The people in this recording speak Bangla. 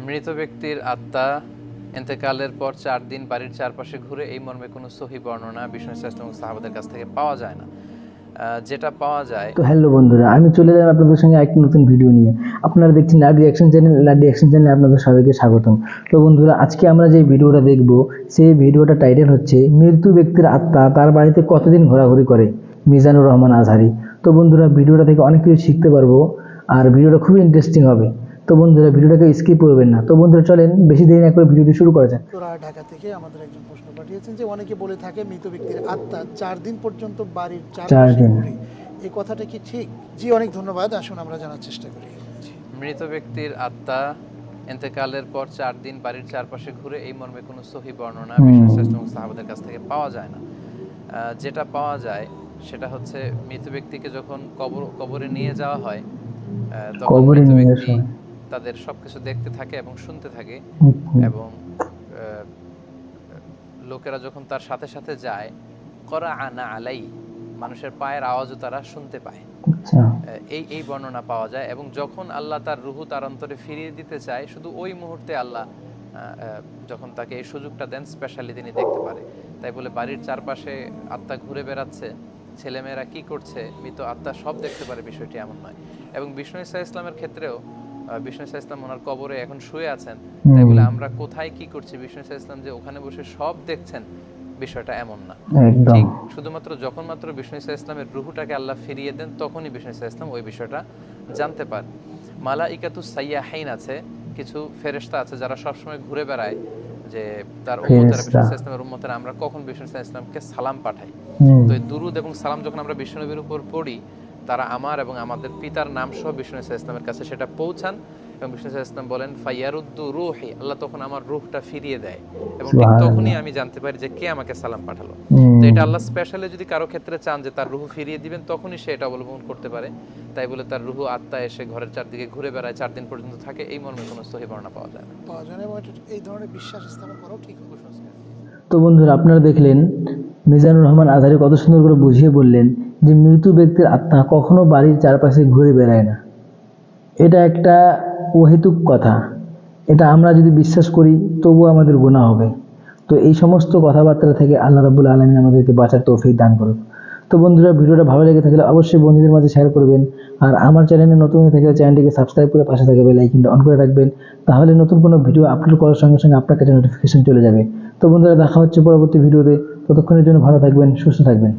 মৃত ব্যক্তির আত্মা ইন্তেকালের পর 4 দিন বাড়ির চারপাশে ঘুরে এই মর্মে কোনো সহি বর্ণনা বিষ্ণু ইসলাম এবং সাহাবাদের কাছ থেকে পাওয়া যায় না। যেটা পাওয়া যায়। তো হ্যালো বন্ধুরা, আমি চলে এলাম আপনাদের সঙ্গে একটি নতুন ভিডিও নিয়ে। আপনারা দেখছেন lad reaction channel. Lad reaction চ্যানেলে আপনাদের সবাইকে স্বাগতম। তো বন্ধুরা, আজকে আমরা যে ভিডিওটা দেখব, সেই ভিডিওটা টাইটেল হচ্ছে মৃত্যু ব্যক্তির আত্মা তার বাড়িতে কতদিন ঘোরাঘুরি করে, মিজানুর রহমান আজহারি। তো বন্ধুরা, ভিডিওটা থেকে অনেক কিছু শিখতে পারবো আর ভিডিওটা খুবই ইন্টারেস্টিং হবে। তো বন্ধুরা, ভিডিওটাকে স্কিপ করবেন না। তো বন্ধুরা, চলেন বেশি দেরি না করে ভিডিওটি শুরু করা যাক। ঢাকা থেকে আমাদের একজন প্রশ্ন পাঠিয়েছেন যে অনেকে বলে থাকে মৃত ব্যক্তির আত্মা 4 দিন পর্যন্ত বাড়ির চারপাশে ঘোরে, এই কথাটা কি ঠিক? জি, অনেক ধন্যবাদ। আসুন আমরা জানার চেষ্টা করি। মৃত ব্যক্তির আত্মা ইন্তেকালের পর 4 দিন বাড়ির চারপাশে ঘুরে এই মর্মে কোনো সহি বর্ণনা বিষ্ণু ইসলাম এবং সাহাবাদের কাছ থেকে পাওয়া যায় না। যেটা পাওয়া যায় সেটা হচ্ছে মৃত ব্যক্তিকে যখন কবরে নিয়ে যাওয়া হয়, তখন মৃত ব্যক্তি তাদের সবকিছু দেখতে থাকে এবং শুনতে থাকে, এবং লোকেরা যখন তার সাথে সাথে যায়, করা আনা আলাই, মানুষের পায়ের আওয়াজও তারা শুনতে পায়। এই বর্ণনা পাওয়া যায়। এবং যখন আল্লাহ তার রুহু তার অন্তরে ফিরিয়ে দিতে চায়, শুধু ওই মুহূর্তে আল্লাহ যখন তাকে এই সুযোগটা দেন, স্পেশালি তিনি দেখতে পারে। তাই বলে বাড়ির চারপাশে আত্মা ঘুরে বেড়াচ্ছে, ছেলেমেয়েরা কি করছে, মৃত আত্মা সব দেখতে পারে, বিষয়টি এমন নয়। এবং বিষ্ণু ইসলামের ক্ষেত্রেও বিষ্ণু ইসলাম ওনার কবরে এখন শুয়ে আছেন, তাই বলে আমরা কোথায় কি করছি, বিষ্ণু ইসলাম যে ওখানে বসে সব দেখছেন, বিষয়টা এমন না। ঠিক শুধুমাত্র যখন মাত্র বিষ্ণু ইসলামের রুহুটাকে আল্লাহ ফিরিয়ে দেন, তখনই বিষ্ণু ইসলাম ওই বিষয়টা জানতে পারেন। মালাইকাতুস সাইয়াহিন আছে, কিছু ফেরেশতা আছে যারা সবসময় ঘুরে বেড়ায়, যে তার উম্মতেরা, বিষ্ণু ইসলামের উম্মতেরা আমরা কখন বিষ্ণু ইসলামকে সালাম পাঠাই। তো এই দুরুদ এবং সালাম যখন আমরা বিষ্ণু নবীর উপর পড়ি, তারা আমার এবং আমাদের পিতার নাম সহ বিষ্ণু ইসলামের কাছে সেটা পৌঁছান, এবং বিষ্ণু ইসলাম বলেন ফাইয়ারুদ্দু রূহি, আল্লাহ তখন আমার রূহটা ফিরিয়ে দেয়, এবং ঠিক তখনই আমি জানতে পারি যে কে আমাকে সালাম পাঠালো। তো এটা আল্লাহ স্পেশালি যদি কারো ক্ষেত্রে চান যে তার রুহু ফিরিয়ে দিবেন, তখনই সে এটা অবলম্বন করতে পারে। তাই বলে তার রুহু আত্মা এসে ঘরের চারদিকে ঘুরে বেড়ায়, 4 দিন পর্যন্ত থাকে, এই মর্মে কোনো সহি বর্ণনা পাওয়া যায় না। এবং এই ধরনের বিশ্বাস স্থাপন করাও ঠিক হবে। তো বন্ধুরা, আপনারা দেখলেন মিজানুর রহমান আজহারি কত সুন্দর করে বুঝিয়ে বললেন যে মৃত ব্যক্তির আত্মা কখনো বাড়ির চারপাশে ঘুরে বেড়ায় না। এটা একটা অহেতুক কথা। এটা আমরা যদি বিশ্বাস করি তবুও আমাদের গুনাহ হবে। তো এই সমস্ত কথাবার্তা থেকে আল্লাহ রাব্বুল আলামিন আমাদেরকে বাঁচার তৌফিক দান করুন। তো বন্ধুরা, ভিডিওটা ভালো লেগে থাকলে অবশ্যই বন্ধুদের মাঝে শেয়ার করবেন। আর আমার চ্যানেলে নতুন হয়ে থাকলে চ্যানেলটিকে সাবস্ক্রাইব করে পাশে থাকা বেল আইকনটা অন করে রাখবেন। তাহলে নতুন কোনো ভিডিও আপলোড করার সঙ্গে সঙ্গে আপনার কাছে নোটিফিকেশন চলে যাবে। তো বন্ধুরা, দেখা হচ্ছে পরবর্তী ভিডিওতে। ততক্ষণের জন্য ভালো থাকবেন, সুস্থ থাকবেন।